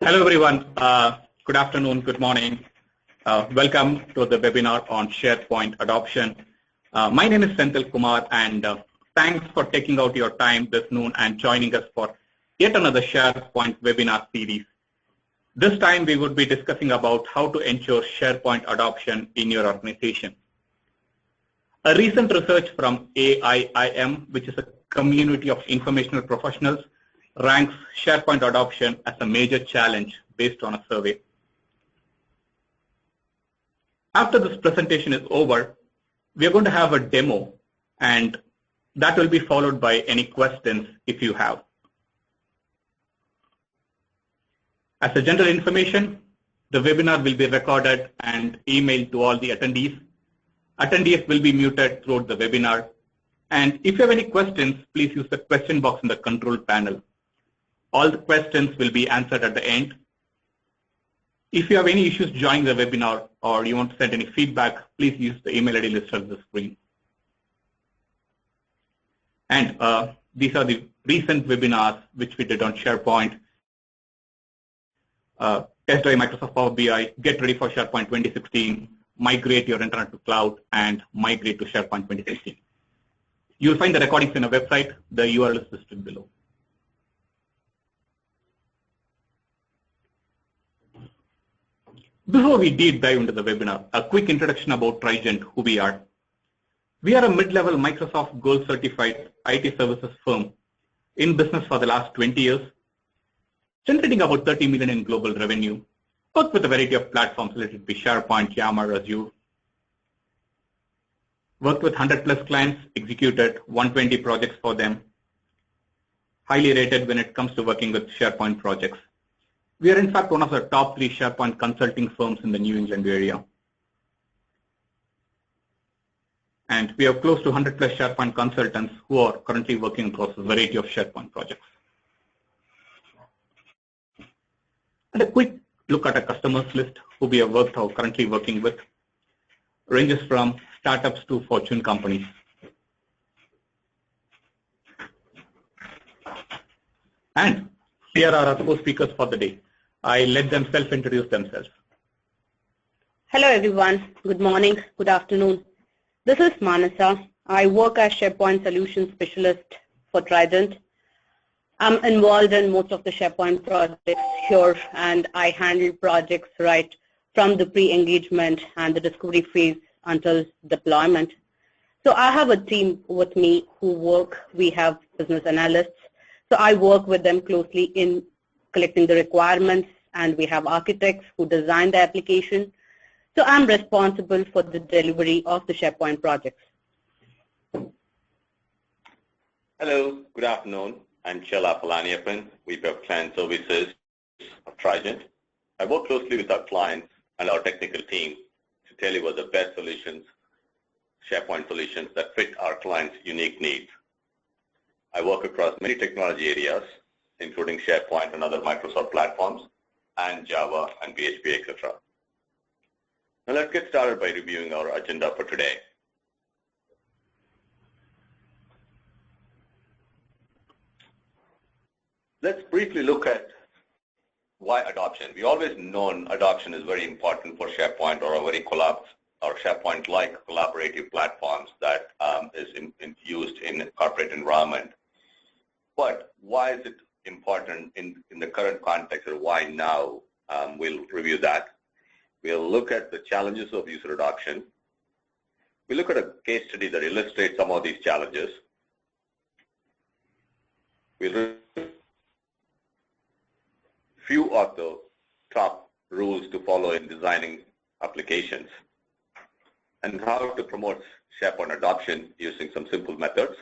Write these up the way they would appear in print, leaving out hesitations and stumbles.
Hello everyone. Good afternoon, good morning. Welcome to the webinar on SharePoint adoption. My name is Senthil Kumar, and thanks for taking out your time this noon and joining us for yet another SharePoint webinar series. This time we would be discussing about how to ensure SharePoint adoption in your organization. A recent research from AIIM, which is a community of informational professionals, ranks SharePoint adoption as a major challenge based on a survey. After this presentation is over, we are going to have a demo, and that will be followed by any questions if you have. As a general information, the webinar will be recorded and emailed to all the attendees. Attendees will be muted throughout the webinar. And if you have any questions, please use the question box in the control panel. All the questions will be answered at the end. If you have any issues joining the webinar or you want to send any feedback, please use the email ID listed on the screen. And these are the recent webinars which we did on SharePoint. Test drive Microsoft Power BI, get ready for SharePoint 2016, migrate your internet to cloud, and migrate to SharePoint 2016. You'll find the recordings in our website. The URL is listed below. Before we deep dive into the webinar, a quick introduction about Trigent, who we are. We are a mid-level Microsoft Gold certified IT services firm in business for the last 20 years, generating about 30 million in global revenue, worked with a variety of platforms related to SharePoint, Yammer, Azure. Worked with 100+ clients, executed 120 projects for them. Highly rated when it comes to working with SharePoint projects. We are in fact one of the top 3 SharePoint consulting firms in the New England area. And we have close to 100+ SharePoint consultants who are currently working across a variety of SharePoint projects. And a quick look at a customers list who we have worked or currently working with. Ranges from startups to Fortune companies. And here are our 4 speakers for the day. I let them self-introduce themselves. Hello everyone. Good morning. Good afternoon. This is Manasa. I work as SharePoint Solutions Specialist for Trigent. I'm involved in most of the SharePoint projects here, and I handle projects right from the pre-engagement and the discovery phase until deployment. So I have a team with me who work. We have business analysts. So I work with them closely in collecting the requirements, and we have architects who design the application. So I'm responsible for the delivery of the SharePoint projects. Hello, good afternoon. I'm Chala Palaniappan, VP of Client Services of Trigent. I work closely with our clients and our technical team to deliver the best solutions, SharePoint solutions that fit our clients' unique needs. I work across many technology areas, including SharePoint and other Microsoft platforms, and Java and PHP, etc. Now let's get started by reviewing our agenda for today. Let's briefly look at why adoption. We always known adoption is very important for SharePoint or SharePoint-like collaborative platforms that is used in corporate environment. But why is it important in the current context, or why now? We'll review that. We'll look at the challenges of user adoption. We'll look at a case study that illustrates some of these challenges. We'll few of the top rules to follow in designing applications, and how to promote SharePoint adoption using some simple methods.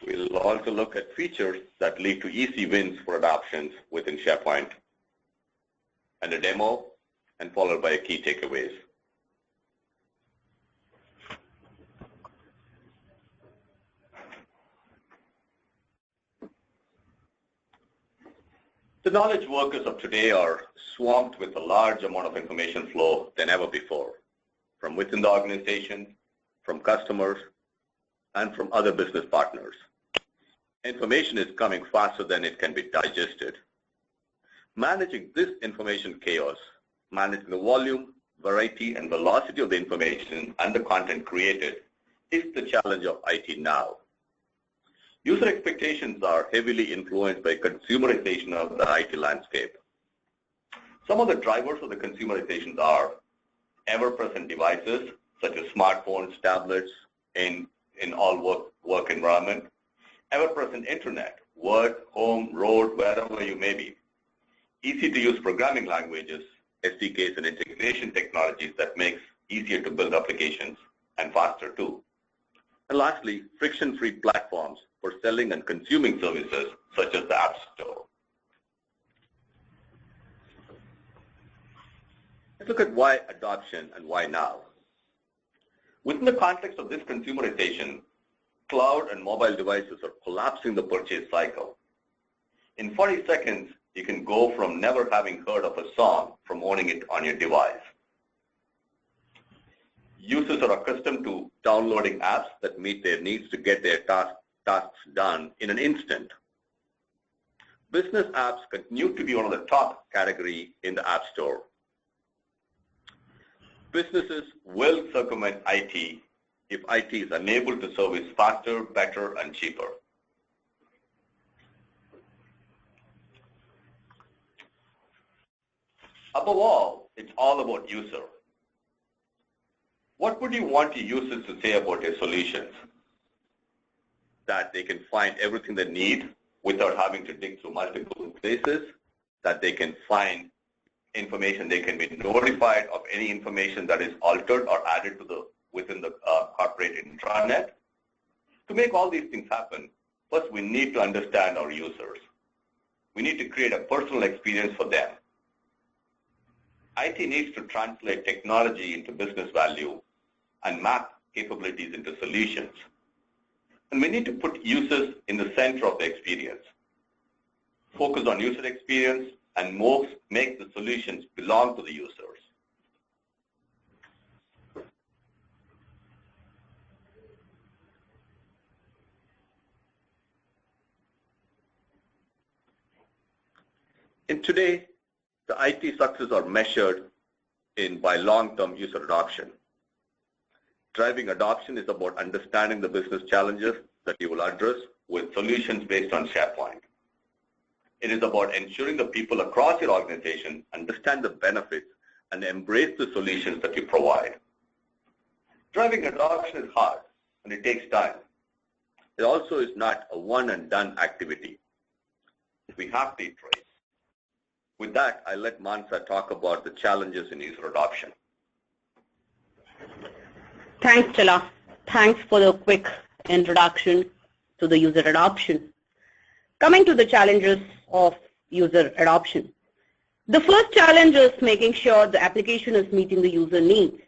We'll also look at features that lead to easy wins for adoptions within SharePoint, and a demo, and followed by key takeaways. The knowledge workers of today are swamped with a large amount of information flow than ever before, from within the organization, from customers, and from other business partners. Information is coming faster than it can be digested. Managing this information chaos, managing the volume, variety, and velocity of the information and the content created is the challenge of IT now. User expectations are heavily influenced by consumerization of the IT landscape. Some of the drivers of the consumerization are ever-present devices, such as smartphones, tablets, in all work environment, ever-present internet, work, home, road, wherever you may be, easy-to-use programming languages, SDKs and integration technologies that makes easier to build applications and faster too. And lastly, friction-free platforms for selling and consuming services such as the App Store. Let's look at why adoption and why now. Within the context of this consumerization, cloud and mobile devices are collapsing the purchase cycle. In 40 seconds, you can go from never having heard of a song from owning it on your device. Users are accustomed to downloading apps that meet their needs to get their tasks done in an instant. Business apps continue to be one of the top category in the App Store. Businesses will circumvent IT if IT is unable to service faster, better, and cheaper. Above all, it's all about user. What would you want your users to say about your solutions? That they can find everything they need without having to dig through multiple places, that they can find information, they can be notified of any information that is altered or added to within the corporate intranet. To make all these things happen, first we need to understand our users. We need to create a personal experience for them. IT needs to translate technology into business value and map capabilities into solutions. And we need to put users in the center of the experience. Focus on user experience and make the solutions belong to the users. In today, the IT success are measured by long-term user adoption. Driving adoption is about understanding the business challenges that you will address with solutions based on SharePoint. It is about ensuring the people across your organization understand the benefits and embrace the solutions that you provide. Driving adoption is hard and it takes time. It also is not a one and done activity. We have to iterate. With that, I let Mansa talk about the challenges in user adoption. Thanks, Chala. Thanks for the quick introduction to the user adoption. Coming to the challenges of user adoption. The first challenge is making sure the application is meeting the user needs.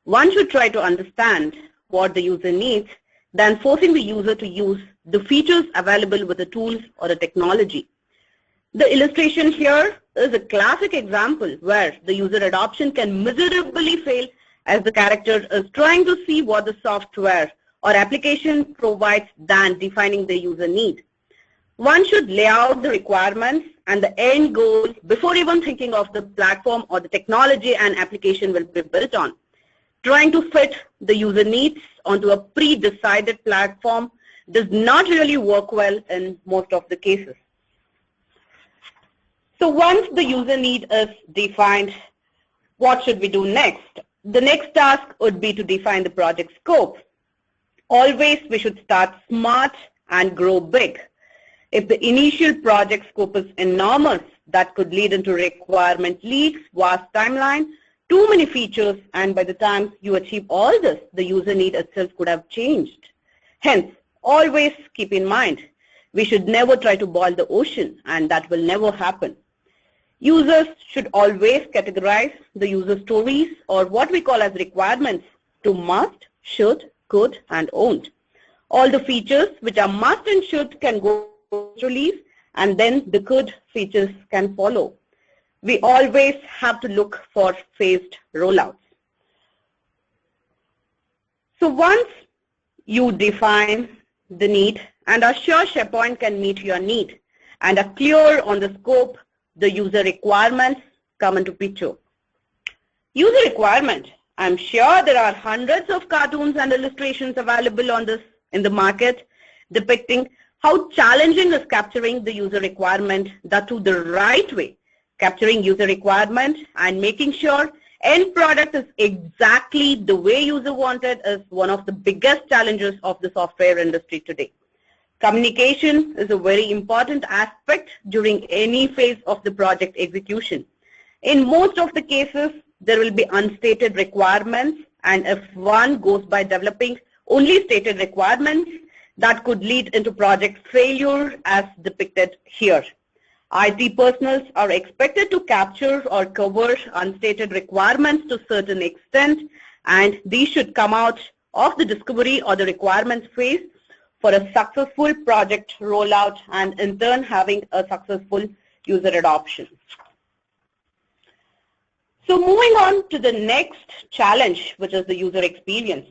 One should try to understand what the user needs than forcing the user to use the features available with the tools or the technology. The illustration here is a classic example where the user adoption can miserably fail as the character is trying to see what the software or application provides than defining the user need. One should lay out the requirements and the end goal before even thinking of the platform or the technology and application will be built on. Trying to fit the user needs onto a pre-decided platform does not really work well in most of the cases. So once the user need is defined, what should we do next? The next task would be to define the project scope. Always we should start smart and grow big. If the initial project scope is enormous, that could lead into requirement leaks, vast timeline, too many features, and by the time you achieve all this, the user need itself could have changed. Hence, always keep in mind, we should never try to boil the ocean, and that will never happen. Users should always categorize the user stories or what we call as requirements to must, should, could, and owned. All the features which are must and should can go to release, and then the could features can follow. We always have to look for phased rollouts. So once you define the need and are sure SharePoint can meet your need and are clear on the scope, the user requirements come into picture. User requirement. I'm sure there are hundreds of cartoons and illustrations available on this in the market depicting how challenging is capturing the user requirement, that too the right way. Capturing user requirement and making sure end product is exactly the way user wanted is one of the biggest challenges of the software industry today. Communication is a very important aspect during any phase of the project execution. In most of the cases, there will be unstated requirements, and if one goes by developing only stated requirements, that could lead into project failure as depicted here. IT personnel are expected to capture or cover unstated requirements to a certain extent, and these should come out of the discovery or the requirements phase for a successful project rollout and in turn having a successful user adoption. So moving on to the next challenge, which is the user experience.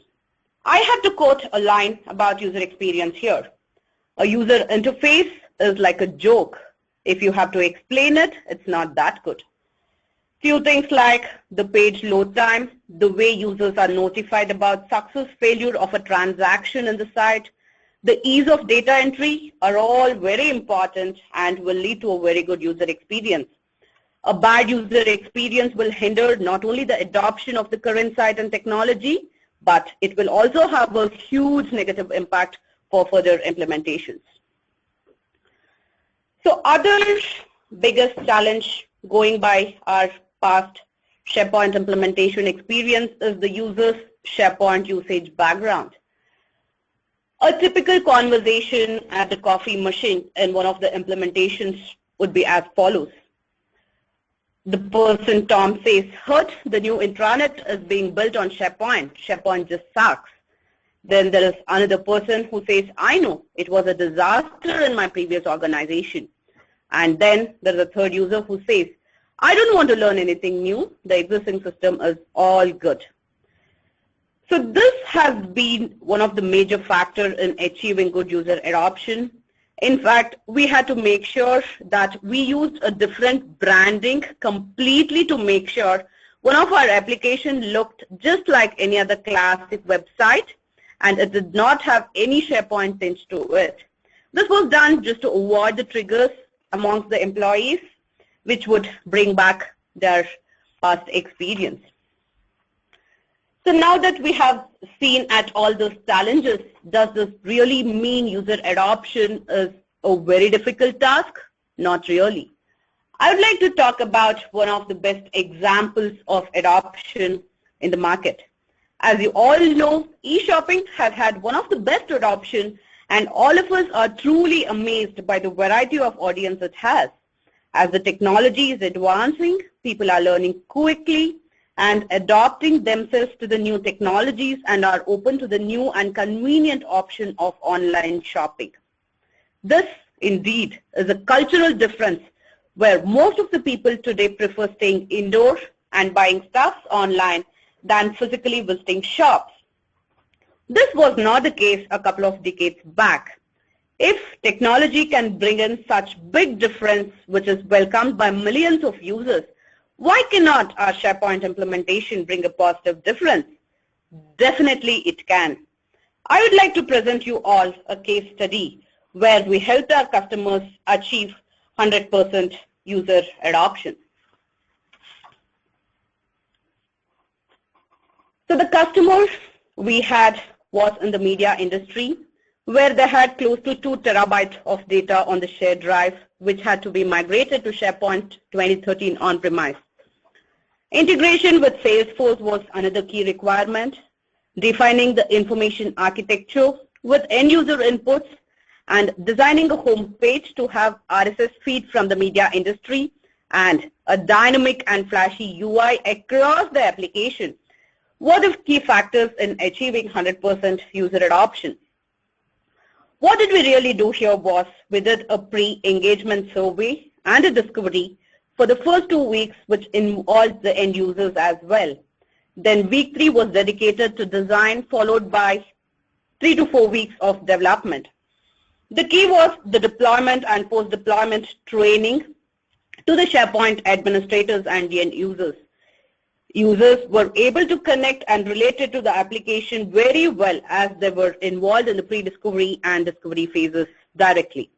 I have to quote a line about user experience here. A user interface is like a joke. If you have to explain it, it's not that good. Few things like the page load time, the way users are notified about success failure of a transaction in the site, the ease of data entry are all very important and will lead to a very good user experience. A bad user experience will hinder not only the adoption of the current site and technology, but it will also have a huge negative impact for further implementations. So other biggest challenge going by our past SharePoint implementation experience is the user's SharePoint usage background. A typical conversation at the coffee machine in one of the implementations would be as follows. The person, Tom, says, "Heard the new intranet is being built on SharePoint. SharePoint just sucks." Then there is another person who says, "I know, it was a disaster in my previous organization." And then there is a third user who says, "I don't want to learn anything new. The existing system is all good." So this has been one of the major factors in achieving good user adoption. In fact, we had to make sure that we used a different branding completely to make sure one of our applications looked just like any other classic website and it did not have any SharePoint tinge to it. This was done just to avoid the triggers amongst the employees, which would bring back their past experience. So now that we have seen at all those challenges, does this really mean user adoption is a very difficult task? Not really. I would like to talk about one of the best examples of adoption in the market. As you all know, e-shopping has had one of the best adoption, and all of us are truly amazed by the variety of audience it has. As the technology is advancing, people are learning quickly and adopting themselves to the new technologies and are open to the new and convenient option of online shopping. This indeed is a cultural difference where most of the people today prefer staying indoors and buying stuff online than physically visiting shops. This was not the case a couple of decades back. If technology can bring in such big difference, which is welcomed by millions of users, why cannot our SharePoint implementation bring a positive difference? Definitely it can. I would like to present you all a case study where we helped our customers achieve 100% user adoption. So the customer we had was in the media industry, where they had close to 2 terabytes of data on the shared drive, which had to be migrated to SharePoint 2013 on-premise. Integration with Salesforce was another key requirement, defining the information architecture with end-user inputs and designing a home page to have RSS feed from the media industry and a dynamic and flashy UI across the application were the key factors in achieving 100% user adoption. What did we really do here was we did a pre-engagement survey and a discovery for the first 2 weeks, which involved the end users as well. Then week 3 was dedicated to design, followed by 3 to 4 weeks of development. The key was the deployment and post-deployment training to the SharePoint administrators and the end users. Users were able to connect and related to the application very well as they were involved in the pre-discovery and discovery phases directly.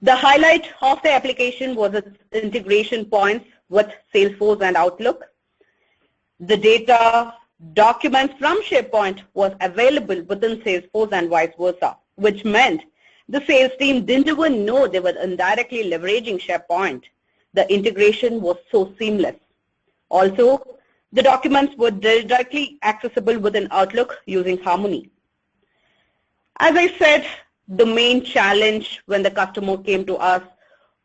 The highlight of the application was its integration points with Salesforce and Outlook. The data documents from SharePoint was available within Salesforce and vice versa, which meant the sales team didn't even know they were indirectly leveraging SharePoint. The integration was so seamless. Also, the documents were directly accessible within Outlook using Harmony. As I said, the main challenge when the customer came to us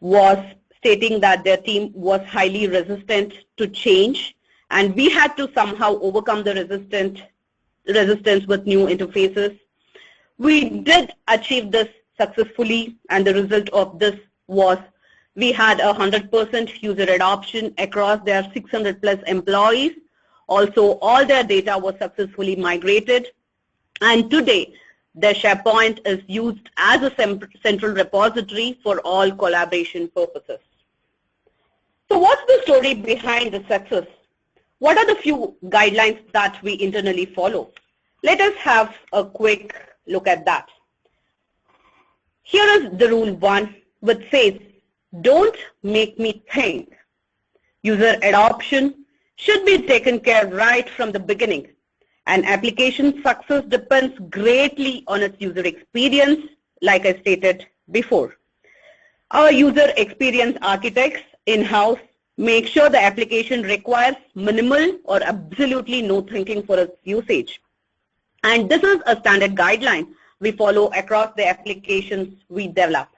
was stating that their team was highly resistant to change, and we had to somehow overcome the resistance with new interfaces. We did achieve this successfully, and the result of this was we had 100% user adoption across their 600 plus employees. Also, all their data was successfully migrated, and today their SharePoint is used as a central repository for all collaboration purposes. So what's the story behind the success? What are the few guidelines that we internally follow? Let us have a quick look at that. Here is the rule 1, which says, don't make me think. User adoption should be taken care right from the beginning. An application success depends greatly on its user experience, like I stated before. Our user experience architects in-house make sure the application requires minimal or absolutely no thinking for its usage. And this is a standard guideline we follow across the applications we develop.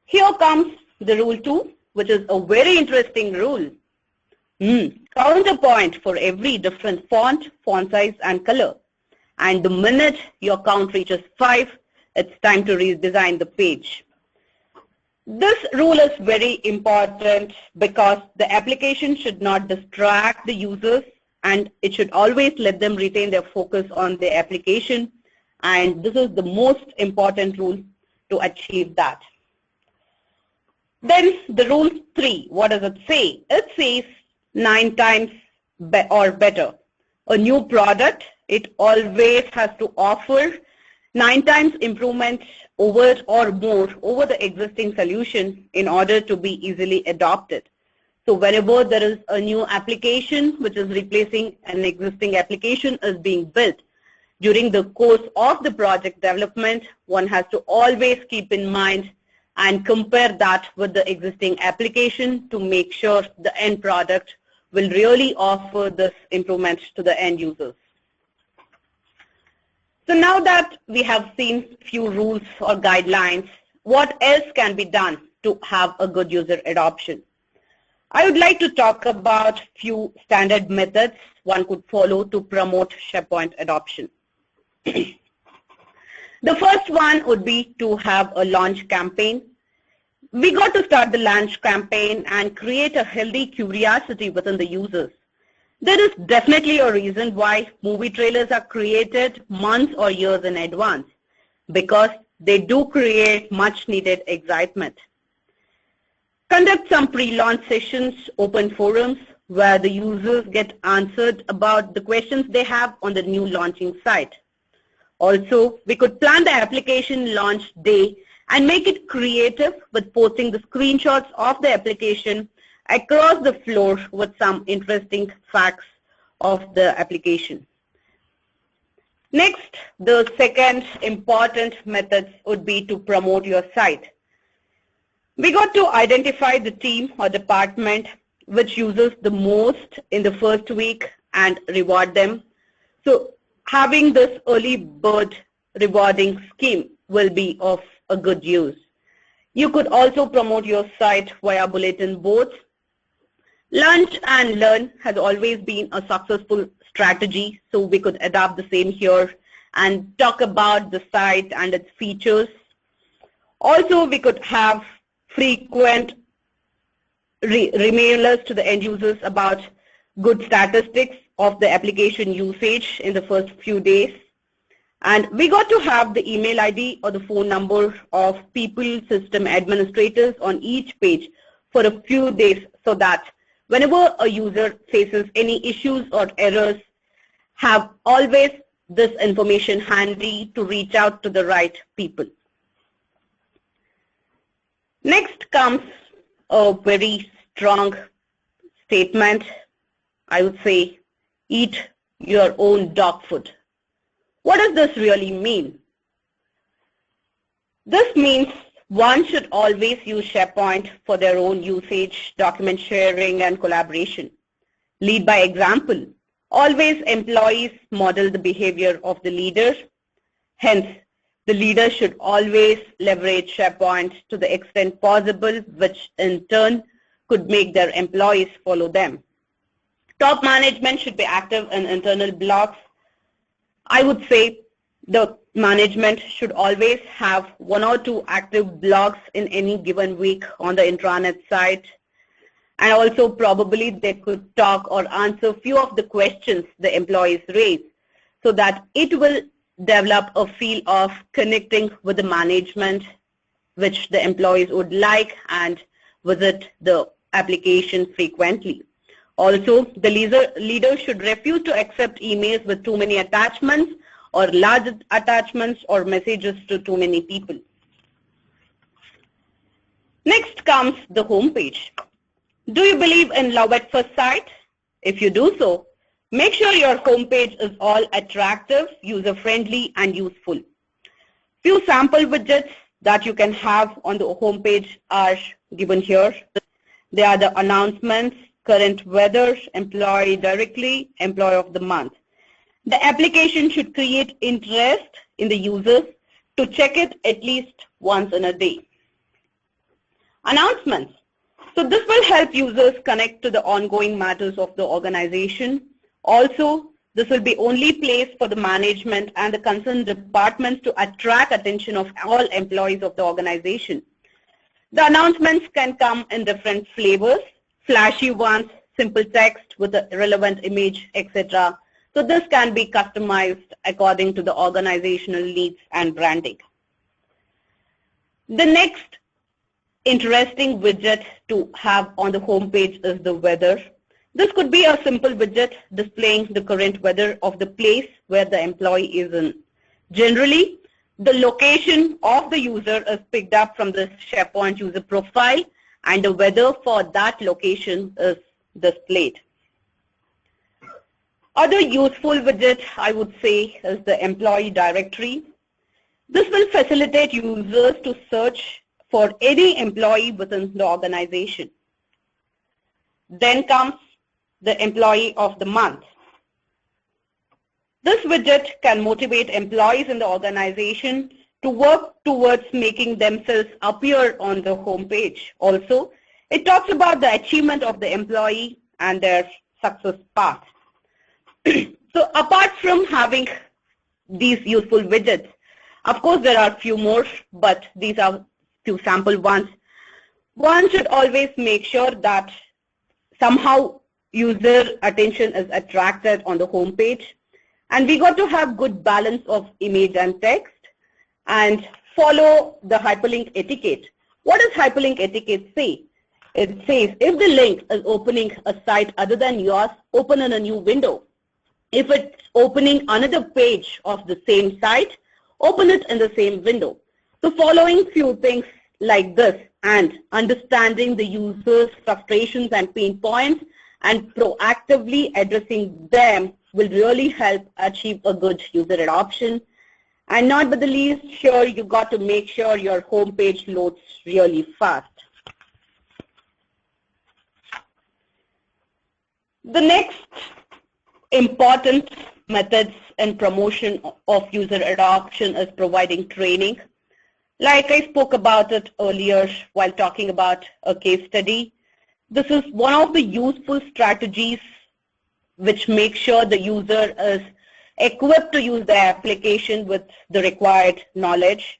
Here comes the rule 2, which is a very interesting rule. Counterpoint for every different font size and color. And the minute your count reaches 5, it's time to redesign the page. This rule is very important because the application should not distract the users, and it should always let them retain their focus on the application. And this is the most important rule to achieve that. Then the rule 3, what does it say? It says 9 times or better. A new product, it always has to offer 9 times improvement over or more over the existing solution in order to be easily adopted. So whenever there is a new application which is replacing an existing application is being built, during the course of the project development, one has to always keep in mind and compare that with the existing application to make sure the end product will really offer this improvement to the end users. So now that we have seen few rules or guidelines, what else can be done to have a good user adoption? I would like to talk about few standard methods one could follow to promote SharePoint adoption. The first one would be to have a launch campaign. We got to start the launch campaign and create a healthy curiosity within the users. There is definitely a reason why movie trailers are created months or years in advance, because they do create much needed excitement. Conduct some pre-launch sessions, open forums, where the users get answered about the questions they have on the new launching site. Also, we could plan the application launch day and make it creative with posting the screenshots of the application across the floor with some interesting facts of the application. Next, the second important method would be to promote your site. We got to identify the team or department which uses the most in the first week and reward them. So having this early bird rewarding scheme will be of a good use. You could also promote your site via bulletin boards. Lunch and learn has always been a successful strategy, so we could adopt the same here and talk about the site and its features. Also, we could have frequent remailers to the end users about good statistics of the application usage in the first few days. And we got to have the email ID or the phone number of people, system administrators on each page for a few days so that whenever a user faces any issues or errors, have always this information handy to reach out to the right people. Next comes a very strong statement. I would say, eat your own dog food. What does this really mean? This means one should always use SharePoint for their own usage, document sharing, and collaboration. Lead by example. Always employees model the behavior of the leader. Hence, the leader should always leverage SharePoint to the extent possible, which in turn could make their employees follow them. Top management should be active in internal blogs. I would say the management should always have 1 or 2 active blogs in any given week on the intranet site. And also probably they could talk or answer few of the questions the employees raise so that it will develop a feel of connecting with the management, which the employees would like and visit the application frequently. Also, the leader should refuse to accept emails with too many attachments or large attachments or messages to too many people. Next comes the home page. Do you believe in love at first sight? If you do so, make sure your home page is all attractive, user-friendly, and useful. Few sample widgets that you can have on the home page are given here. They are the announcements, current weather, employee directory, employee of the month. The application should create interest in the users to check it at least once in a day. Announcements. So this will help users connect to the ongoing matters of the organization. Also, this will be only place for the management and the concerned departments to attract attention of all employees of the organization. The announcements can come in different flavors, flashy ones, simple text with a relevant image, etc. So this can be customized according to the organizational needs and branding. The next interesting widget to have on the home page is the weather. This could be a simple widget displaying the current weather of the place where the employee is in. Generally, the location of the user is picked up from the SharePoint user profile and the weather for that location is displayed. Other useful widget I would say is the employee directory. This will facilitate users to search for any employee within the organization. Then comes the employee of the month. This widget can motivate employees in the organization to work towards making themselves appear on the home page. Also, it talks about the achievement of the employee and their success path. So apart from having these useful widgets, of course there are few more, but these are few sample ones. One should always make sure that somehow user attention is attracted on the home page, and we got to have good balance of image and text and follow the hyperlink etiquette. What does hyperlink etiquette say? It says if the link is opening a site other than yours, open in a new window. If it's opening another page of the same site, open it in the same window. So following few things like this and understanding the user's frustrations and pain points and proactively addressing them will really help achieve a good user adoption. And not but the least, sure, you got to make sure your home page loads really fast. The next important methods in promotion of user adoption is providing training. Like I spoke about it earlier while talking about a case study, this is one of the useful strategies which make sure the user is equipped to use the application with the required knowledge.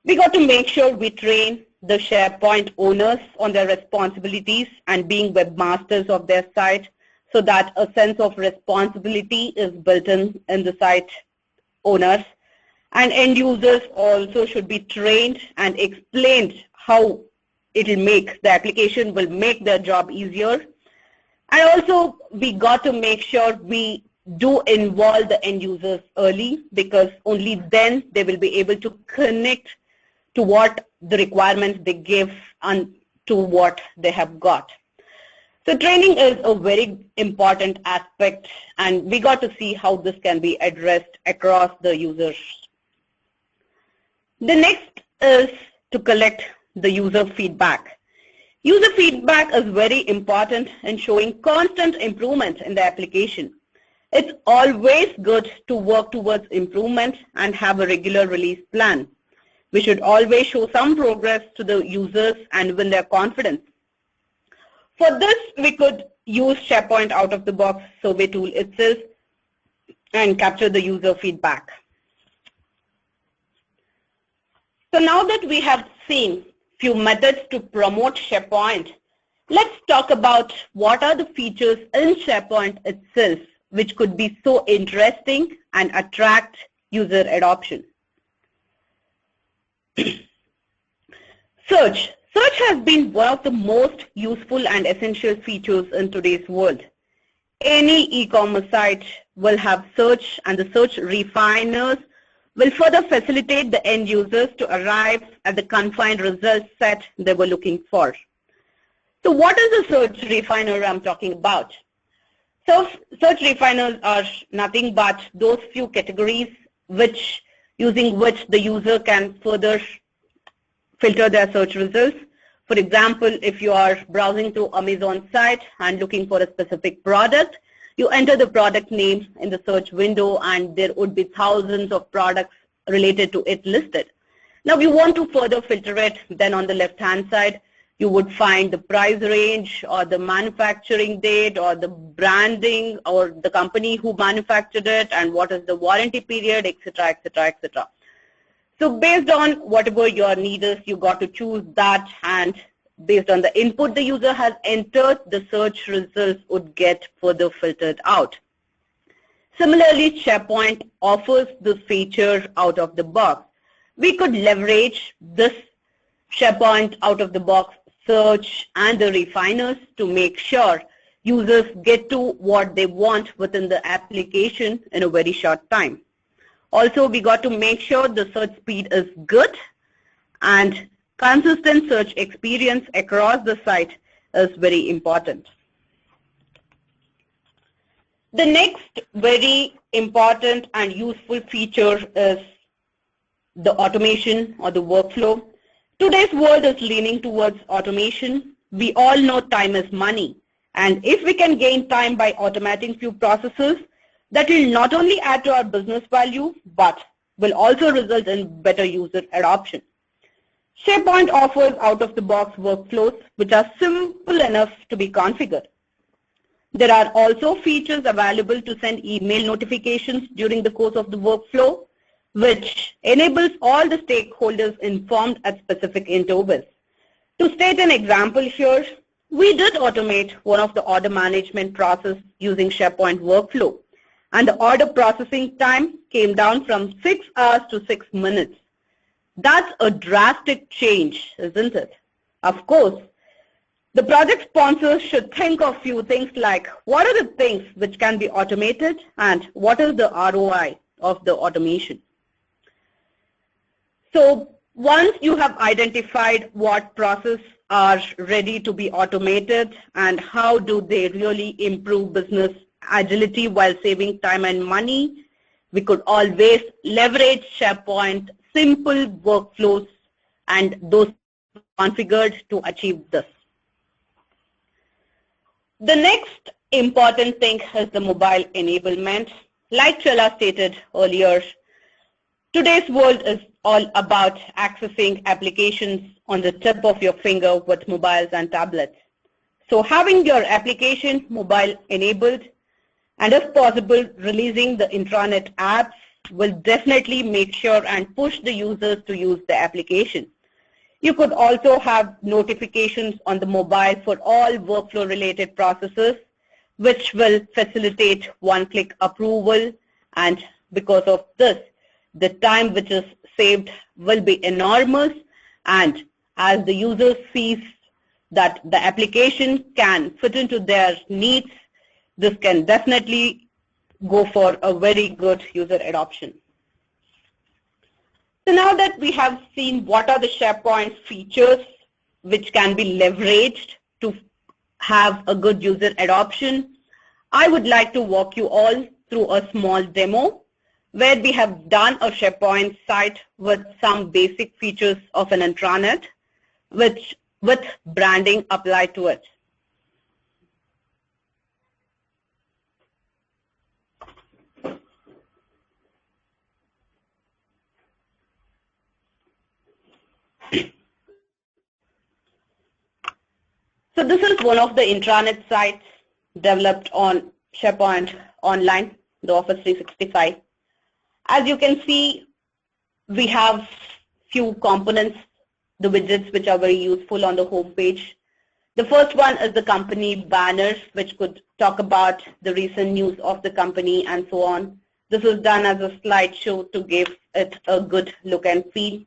We got to make sure we train the SharePoint owners on their responsibilities and being webmasters of their site so that a sense of responsibility is built in the site owners. And end users also should be trained and explained how the application will make their job easier. And also we got to make sure we do involve the end users early, because only then they will be able to connect to what the requirements they give and to what they have got. So training is a very important aspect, and we got to see how this can be addressed across the users. The next is to collect the user feedback. User feedback is very important in showing constant improvement in the application. It's always good to work towards improvement and have a regular release plan. We should always show some progress to the users and win their confidence. For this, we could use SharePoint out-of-the-box survey tool itself and capture the user feedback. So now that we have seen few methods to promote SharePoint, let's talk about what are the features in SharePoint itself which could be so interesting and attract user adoption. Search. Search has been one of the most useful and essential features in today's world. Any e-commerce site will have search, and the search refiners will further facilitate the end users to arrive at the confined result set they were looking for. So what is the search refiner I'm talking about? So search refiners are nothing but those few categories using which the user can further filter their search results. For example, if you are browsing through Amazon site and looking for a specific product, you enter the product name in the search window and there would be thousands of products related to it listed. Now if you want to further filter it, then on the left hand side you would find the price range or the manufacturing date or the branding or the company who manufactured it and what is the warranty period, etc., etc., etc. So based on whatever your need is, you got to choose that, and based on the input the user has entered, the search results would get further filtered out. Similarly, SharePoint offers this feature out of the box. We could leverage this SharePoint out of the box search and the refiners to make sure users get to what they want within the application in a very short time. Also, we got to make sure the search speed is good, and consistent search experience across the site is very important. The next very important and useful feature is the automation or the workflow. Today's world is leaning towards automation. We all know time is money, and if we can gain time by automating few processes, that will not only add to our business value, but will also result in better user adoption. SharePoint offers out-of-the-box workflows which are simple enough to be configured. There are also features available to send email notifications during the course of the workflow, which enables all the stakeholders informed at specific intervals. To state an example here, we did automate one of the order management process using SharePoint workflow, and the order processing time came down from 6 hours to 6 minutes. That's a drastic change, isn't it? Of course, the project sponsors should think of few things like what are the things which can be automated and what is the ROI of the automation. So once you have identified what processes are ready to be automated and how do they really improve business agility while saving time and money, we could always leverage SharePoint simple workflows and those configured to achieve this. The next important thing is the mobile enablement. Like Chela stated earlier, today's world is all about accessing applications on the tip of your finger with mobiles and tablets. So having your application mobile enabled and if possible releasing the intranet apps will definitely make sure and push the users to use the application. You could also have notifications on the mobile for all workflow related processes, which will facilitate one-click approval, and because of this, the time which is saved will be enormous, and as the user sees that the application can fit into their needs, this can definitely go for a very good user adoption. So now that we have seen what are the SharePoint features which can be leveraged to have a good user adoption, I would like to walk you all through a small demo where we have done a SharePoint site with some basic features of an intranet with branding applied to it. So this is one of the intranet sites developed on SharePoint Online, the Office 365. As you can see, we have few components, the widgets which are very useful on the home page. The first one is the company banner, which could talk about the recent news of the company and so on. This is done as a slideshow to give it a good look and feel.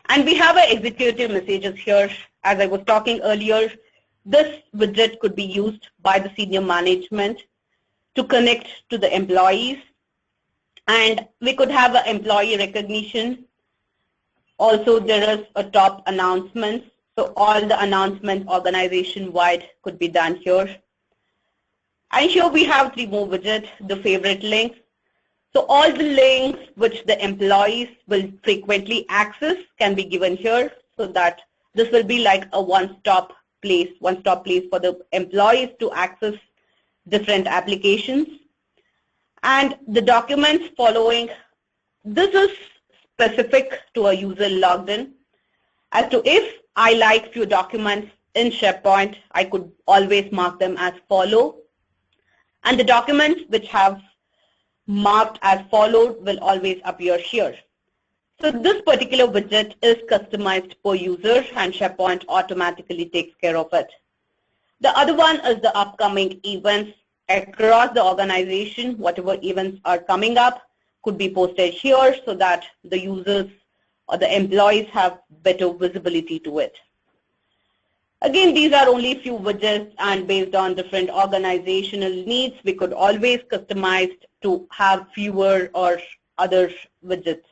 And we have our executive messages here. As I was talking earlier, this widget could be used by the senior management to connect to the employees. And we could have an employee recognition. Also, there is a top announcements. So all the announcements organization-wide could be done here. And here we have 3 more widgets, the favorite links. So all the links which the employees will frequently access can be given here, so that this will be like a one-stop place for the employees to access different applications. And the documents following, this is specific to a user logged in. As to if I like few documents in SharePoint, I could always mark them as follow. And the documents which have marked as followed will always appear here. So this particular widget is customized per user, and SharePoint automatically takes care of it. The other one is the upcoming events across the organization. Whatever events are coming up could be posted here so that the users or the employees have better visibility to it. Again, these are only a few widgets, and based on different organizational needs, we could always customize to have fewer or other widgets.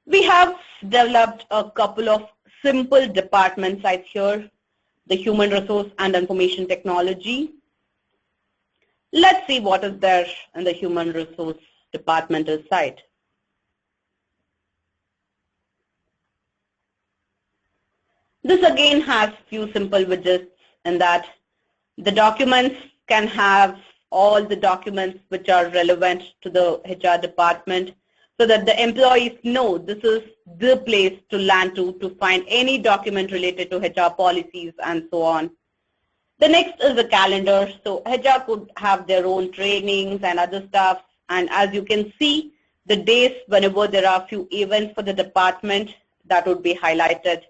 We have developed a couple of simple department sites here, the human resource and information technology. Let's see what is there in the human resource departmental site. This again has few simple widgets in that the documents can have all the documents which are relevant to the HR department, so that the employees know this is the place to land to find any document related to HR policies and so on. The next is the calendar. So HR could have their own trainings and other stuff, and as you can see, the days whenever there are few events for the department, that would be highlighted,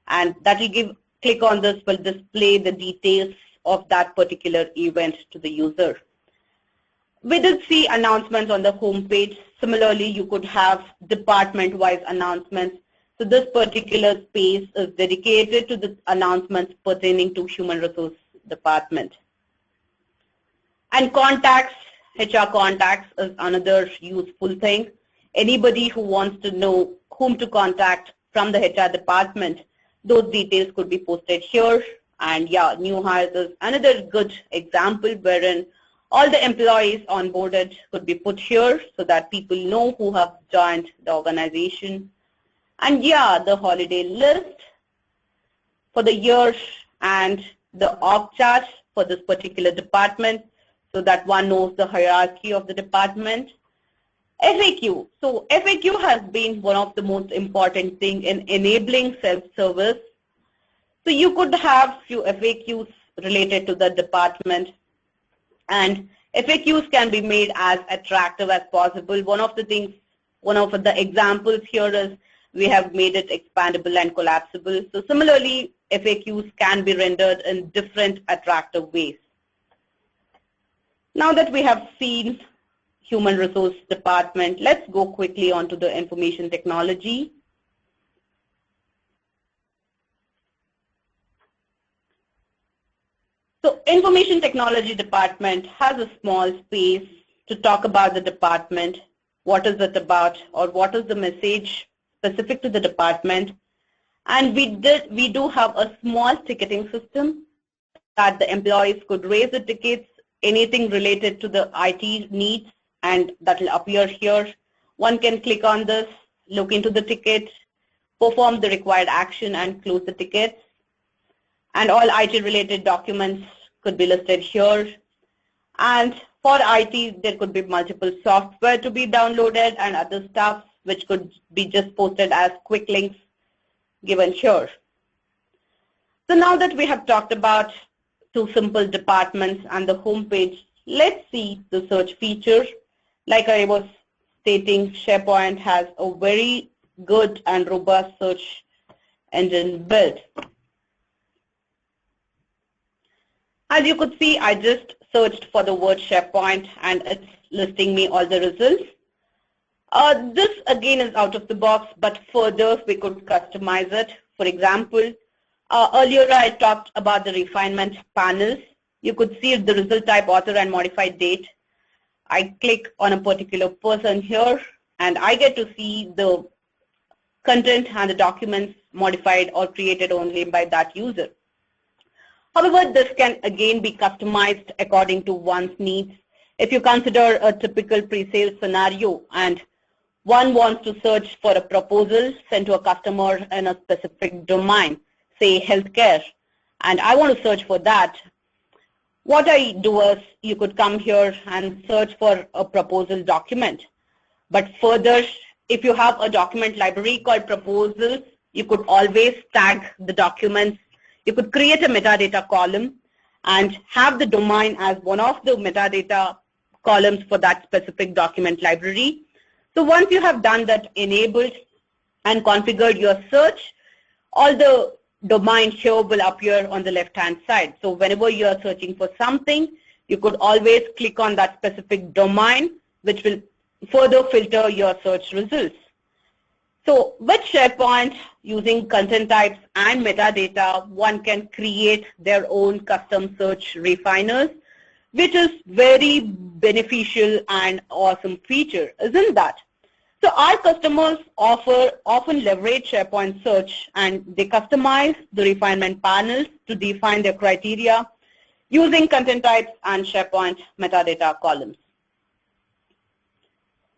and that will give, click on this will display the details of that particular event to the user. We did see announcements on the home page. Similarly, you could have department-wise announcements. So this particular space is dedicated to the announcements pertaining to human resource department. And contacts, HR contacts is another useful thing. Anybody who wants to know whom to contact from the HR department, those details could be posted here. And yeah, new hires is another good example wherein all the employees onboarded could be put here so that people know who have joined the organization. And yeah, the holiday list for the year and the org chart for this particular department so that one knows the hierarchy of the department. FAQ. So FAQ has been one of the most important thing in enabling self-service. So you could have few FAQs related to the department, and FAQs can be made as attractive as possible. One of the examples here is we have made it expandable and collapsible. So similarly, FAQs can be rendered in different attractive ways. Now that we have seen human resource department. Let's go quickly onto the information technology. So information technology department has a small space to talk about the department, what is it about, or what is the message specific to the department. And we do have a small ticketing system that the employees could raise the tickets, anything related to the IT needs, and that will appear here. One can click on this, look into the ticket, perform the required action, and close the tickets. And all IT-related documents could be listed here. And for IT, there could be multiple software to be downloaded and other stuff, which could be just posted as quick links given here. So now that we have talked about two simple departments and the home page, let's see the search feature. Like I was stating, SharePoint has a very good and robust search engine built. As you could see, I just searched for the word SharePoint and it's listing me all the results. This again is out of the box, but further we could customize it. For example, earlier I talked about the refinement panels. You could see the result type, author, and modified date. I click on a particular person here and I get to see the content and the documents modified or created only by that user. However, this can again be customized according to one's needs. If you consider a typical pre-sales scenario and one wants to search for a proposal sent to a customer in a specific domain, say healthcare, and I want to search for that, what I do is you could come here and search for a proposal document. But further, if you have a document library called proposals, you could always tag the documents. You could create a metadata column and have the domain as one of the metadata columns for that specific document library. So once you have done that, enabled and configured your search, all the domain here will appear on the left-hand side. So whenever you are searching for something, you could always click on that specific domain, which will further filter your search results. So with SharePoint, using content types and metadata, one can create their own custom search refiners, which is very beneficial and awesome feature, isn't that? So our customers often leverage SharePoint search and they customize the refinement panels to define their criteria using content types and SharePoint metadata columns.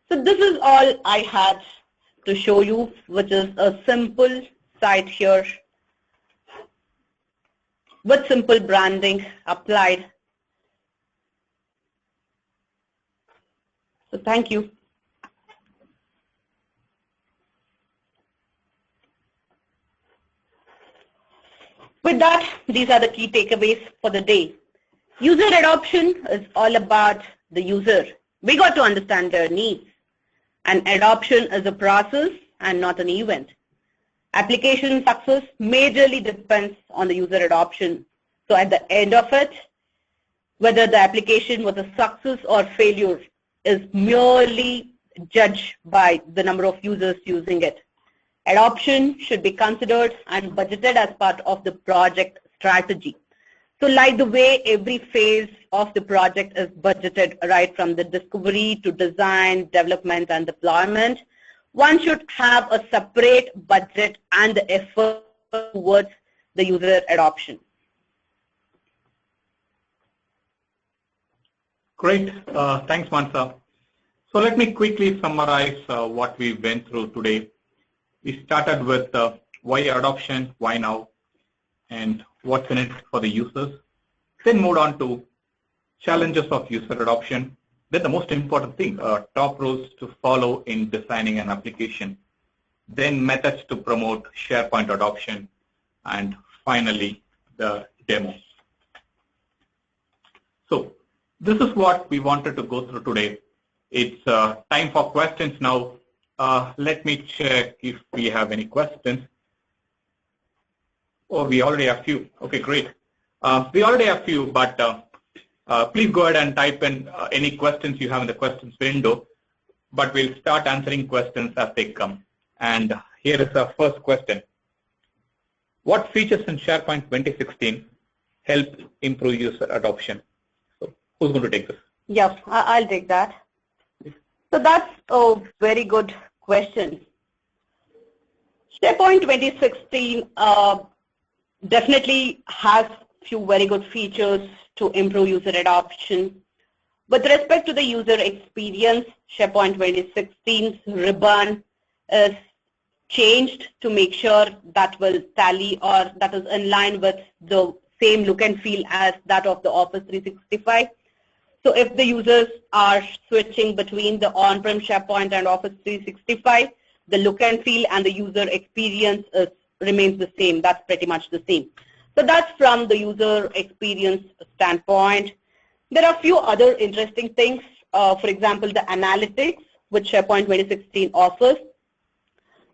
So this is all I had to show you, which is a simple site here with simple branding applied. So thank you. With that, these are the key takeaways for the day. User adoption is all about the user. We got to understand their needs. And adoption is a process and not an event. Application success majorly depends on the user adoption. So at the end of it, whether the application was a success or failure is merely judged by the number of users using it. Adoption should be considered and budgeted as part of the project strategy. So like the way every phase of the project is budgeted, right from the discovery to design, development, and deployment, one should have a separate budget and the effort towards the user adoption. Great. Thanks, Mansa. So let me quickly summarize what we went through today. We started with why adoption, why now, and what's in it for the users. Then moved on to challenges of user adoption. Then the most important thing, top rules to follow in designing an application. Then methods to promote SharePoint adoption. And finally, the demo. So this is what we wanted to go through today. It's time for questions now. Let me check if we have any questions. Oh, we already have a few. Okay, great. We already have a few, but Please go ahead and type in any questions you have in the questions window, but we'll start answering questions as they come. And here is our first question. What features in SharePoint 2016 help improve user adoption? So who's going to take this? Yeah, I'll take that. So that's a very good question. SharePoint 2016 definitely has few very good features to improve user adoption. With respect to the user experience, SharePoint 2016's ribbon is changed to make sure that will tally or that is in line with the same look and feel as that of the Office 365. So if the users are switching between the on-prem SharePoint and Office 365, the look and feel and the user experience remains the same. That's pretty much the same. So that's from the user experience standpoint. There are a few other interesting things. For example, the analytics, which SharePoint 2016 offers.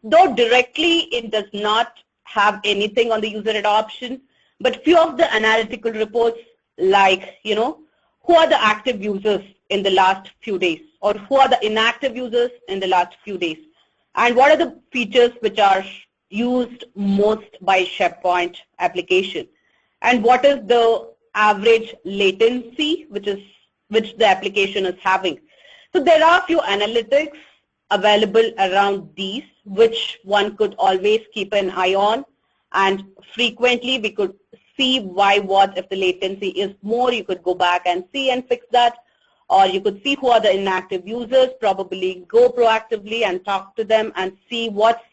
Though directly it does not have anything on the user adoption, but few of the analytical reports like, who are the active users in the last few days, or who are the inactive users in the last few days, and what are the features which are used most by SharePoint application, and what is the average latency which the application is having. So there are a few analytics available around these which one could always keep an eye on, and frequently we could see why, what, if the latency is more, you could go back and see and fix that, or you could see who are the inactive users, probably go proactively and talk to them and see what's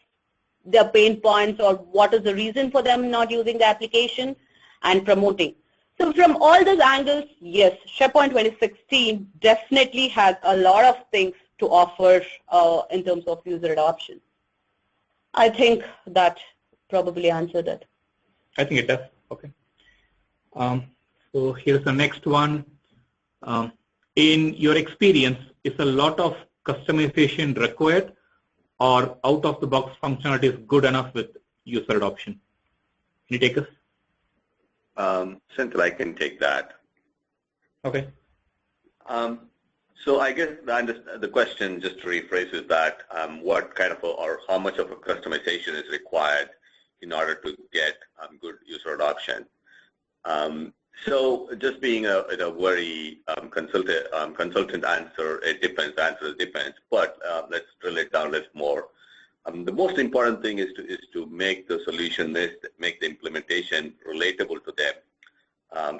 their pain points or what is the reason for them not using the application and promoting. So from all those angles, yes, SharePoint 2016 definitely has a lot of things to offer in terms of user adoption. I think that probably answered it. I think it does. Okay. So here's the next one. In your experience, is a lot of customization required, or out-of-the-box functionality is good enough with user adoption? Can you take us? Senthil, I can take that. Okay. So I guess the question, just to rephrase, is that what kind of or how much of a customization is required in order to get good user adoption? So just being a very consultant answer, it depends. The answer depends. But let's drill it down a little more. The most important thing is to make the solution list, make the implementation relatable to them.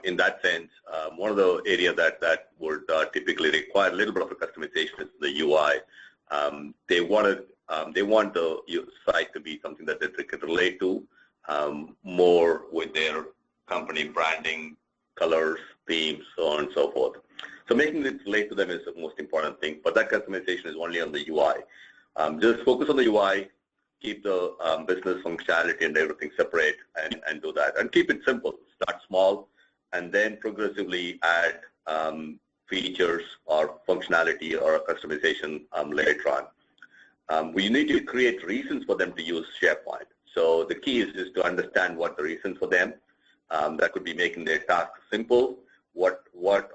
In that sense, one of the areas that would typically require a little bit of a customization is the UI. They want the site to be something that they can relate to more with their company branding, colors, themes, so on and so forth. So making it relate to them is the most important thing, but that customization is only on the UI. Just focus on the UI, keep the business functionality and everything separate, and do that. And keep it simple. Start small, and then progressively add features or functionality or customization later on. We need to create reasons for them to use SharePoint. So the key is to understand what the reasons for them. That could be making their task simple. What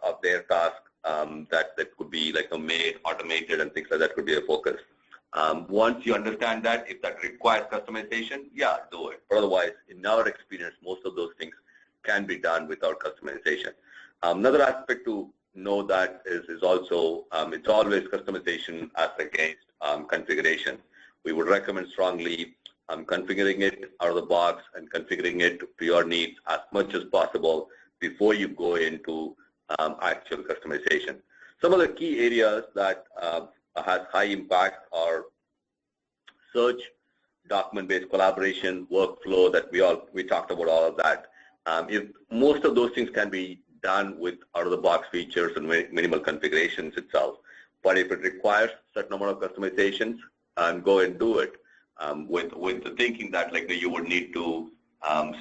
of their task that could be like made automated and things like that could be a focus. Once you understand that, if that requires customization, yeah, do it. But otherwise, in our experience, most of those things can be done without customization. Another aspect to know that is also it's always customization as against configuration. We would recommend strongly configuring it out of the box and configuring it to your needs as much as possible before you go into actual customization. Some of the key areas that has high impact are search, document-based collaboration, workflow that we talked about all of that. If most of those things can be done with out-of-the-box features and minimal configurations itself, but if it requires a certain amount of customizations, go and do it. With the thinking that you would need to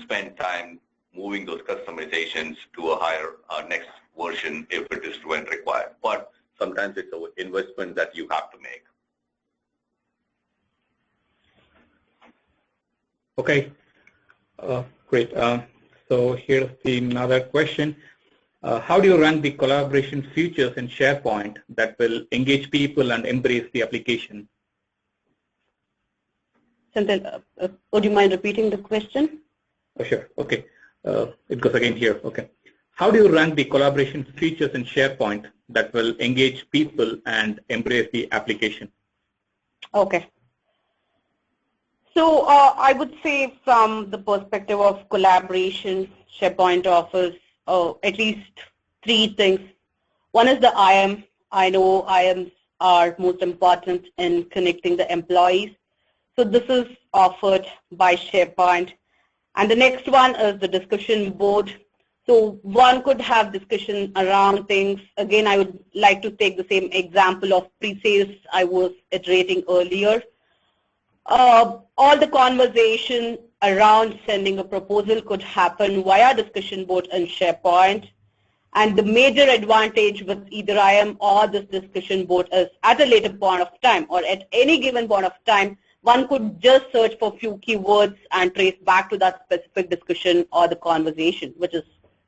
spend time moving those customizations to a higher next version if it is when required. But sometimes it's an investment that you have to make. Okay, great. So here's another question. How do you rank the collaboration features in SharePoint that will engage people and embrace the application? Senthil, would you mind repeating the question? Oh, sure. Okay. It goes again here. Okay. How do you rank the collaboration features in SharePoint that will engage people and embrace the application? Okay. So I would say from the perspective of collaboration, SharePoint offers at least 3 things. One is the IAM. I know IAMs are most important in connecting the employees. So this is offered by SharePoint. And the next one is the discussion board. So one could have discussion around things. Again, I would like to take the same example of pre-sales I was iterating earlier. All the conversation around sending a proposal could happen via discussion board in SharePoint. And the major advantage with either IAM or this discussion board is at a later point of time or at any given point of time, one could just search for a few keywords and trace back to that specific discussion or the conversation, which is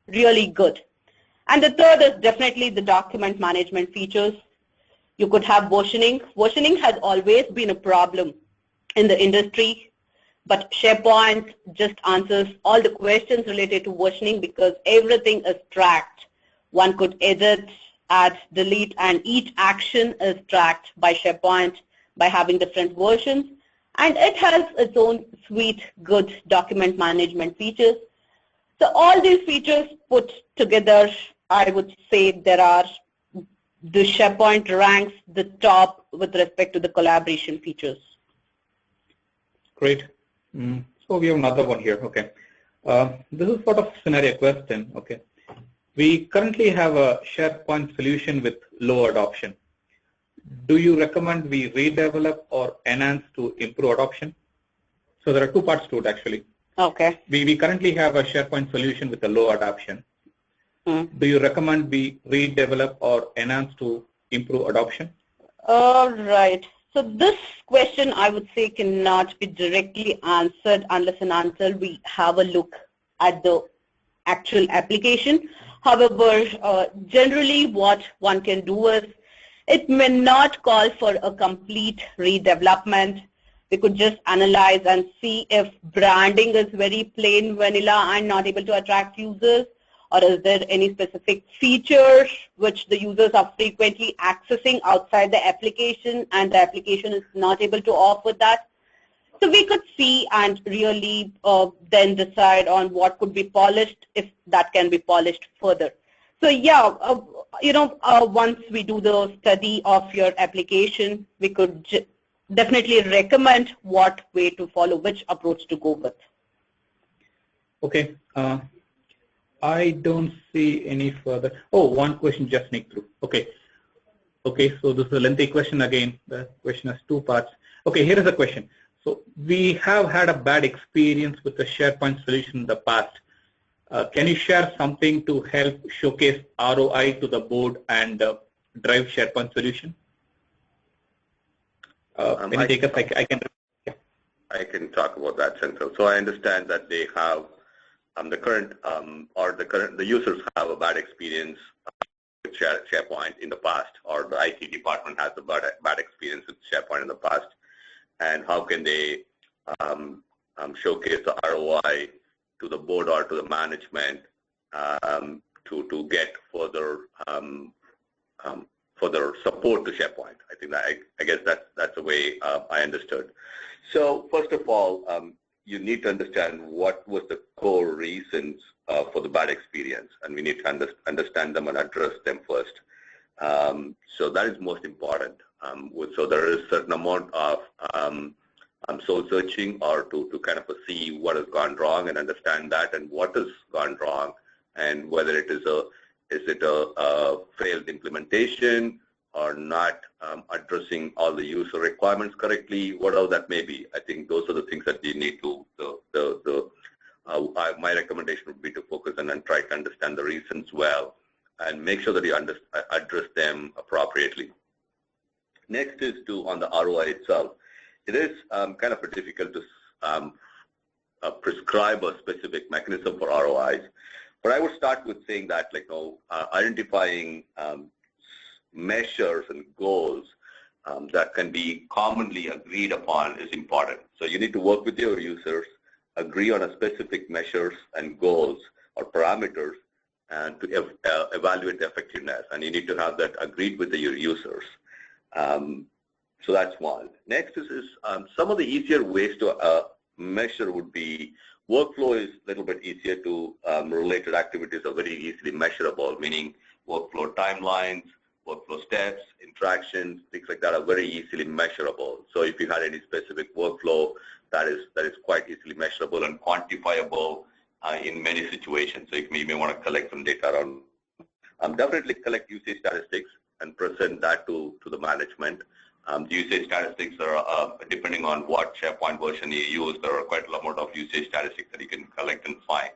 really good. And the third is definitely the document management features. You could have versioning. Versioning has always been a problem in the industry, but SharePoint just answers all the questions related to versioning because everything is tracked. One could edit, add, delete, and each action is tracked by SharePoint by having different versions. And it has its own sweet, good document management features. So all these features put together, I would say the SharePoint ranks the top with respect to the collaboration features. Great. So we have another one here. Okay. This is sort of scenario question. Okay. We currently have a SharePoint solution with low adoption. Do you recommend we redevelop or enhance to improve adoption? So there are 2 parts to it actually. Okay. We currently have a SharePoint solution with a low adoption. Do you recommend we redevelop or enhance to improve adoption? All right. So this question I would say cannot be directly answered unless and until we have a look at the actual application. However, generally what one can do is it may not call for a complete redevelopment. We could just analyze and see if branding is very plain vanilla and not able to attract users, or is there any specific features which the users are frequently accessing outside the application and the application is not able to offer that. So we could see and really then decide on what could be polished if that can be polished further. So yeah, once we do the study of your application, we could definitely recommend what way to follow, which approach to go with. Okay. I don't see any further. Oh, one question just sneaked through. Okay. Okay, so this is a lengthy question again. The question has 2 parts. Okay, here is a question. So we have had a bad experience with the SharePoint solution in the past. Can you share something to help showcase ROI to the board and drive SharePoint solution? Can you take us? I can talk about that, Senthil. So I understand that they have the users have a bad experience with SharePoint in the past, or the IT department has a bad experience with SharePoint in the past, and how can they showcase the ROI to the board or to the management to get further support to SharePoint. I think that I guess that's the way I understood. So first of all, you need to understand what was the core reasons for the bad experience, and we need to understand them and address them first. So that is most important. So there is a certain amount of soul searching, or to kind of see what has gone wrong and understand that and what has gone wrong, and whether it is a failed implementation or not addressing all the user requirements correctly, whatever that may be. I think those are the things that you need to, my recommendation would be to focus on and try to understand the reasons well and make sure that you address them appropriately. Next is on the ROI itself. It is kind of difficult to prescribe a specific mechanism for ROIs. But I would start with saying that, identifying measures and goals that can be commonly agreed upon is important. So you need to work with your users, agree on a specific measures and goals or parameters, and to evaluate the effectiveness. And you need to have that agreed with your users. So that's one. Next is some of the easier ways to measure would be workflow is a little bit easier to related activities are very easily measurable, meaning workflow timelines, workflow steps, interactions, things like that are very easily measurable. So if you had any specific workflow, that is quite easily measurable and quantifiable in many situations. So you may want to collect some data around. Definitely collect usage statistics and present that to the management. Usage statistics are, depending on what SharePoint version you use, there are quite a lot of usage statistics that you can collect and find.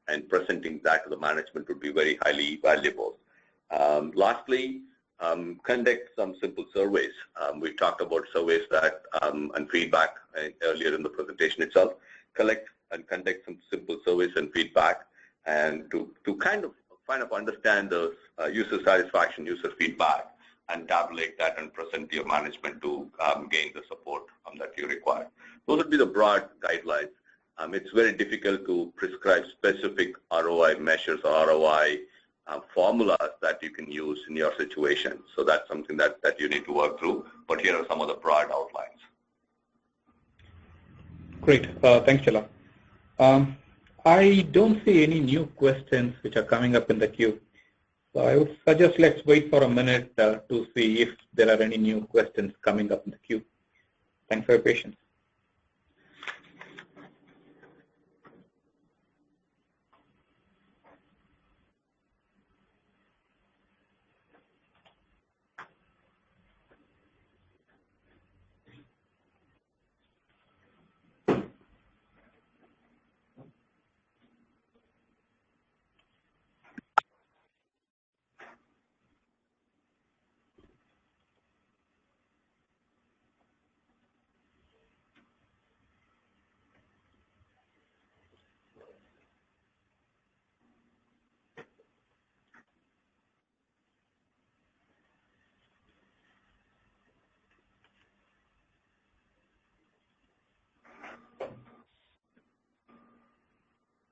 And presenting that to the management would be very highly valuable. Lastly, conduct some simple surveys. We talked about surveys that and feedback earlier in the presentation itself. Collect and conduct some simple surveys and feedback, and to kind of understand the user satisfaction, user feedback, and tabulate that and present to your management to gain the support that you require. Those would be the broad guidelines. It's very difficult to prescribe specific ROI measures or ROI formulas that you can use in your situation. So that's something that you need to work through. But here are some of the broad outlines. Great. Thanks, Chala. I don't see any new questions which are coming up in the queue. So I would suggest let's wait for a minute to see if there are any new questions coming up in the queue. Thanks for your patience.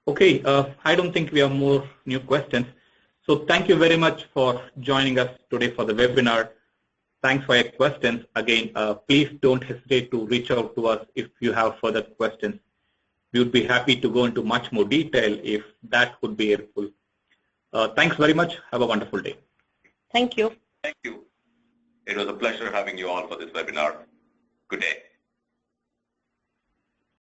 Okay, I don't think we have more new questions. So thank you very much for joining us today for the webinar. Thanks for your questions. Again, please don't hesitate to reach out to us if you have further questions. We would be happy to go into much more detail if that would be helpful. Thanks very much. Have a wonderful day. Thank you. Thank you. It was a pleasure having you all for this webinar. Good day.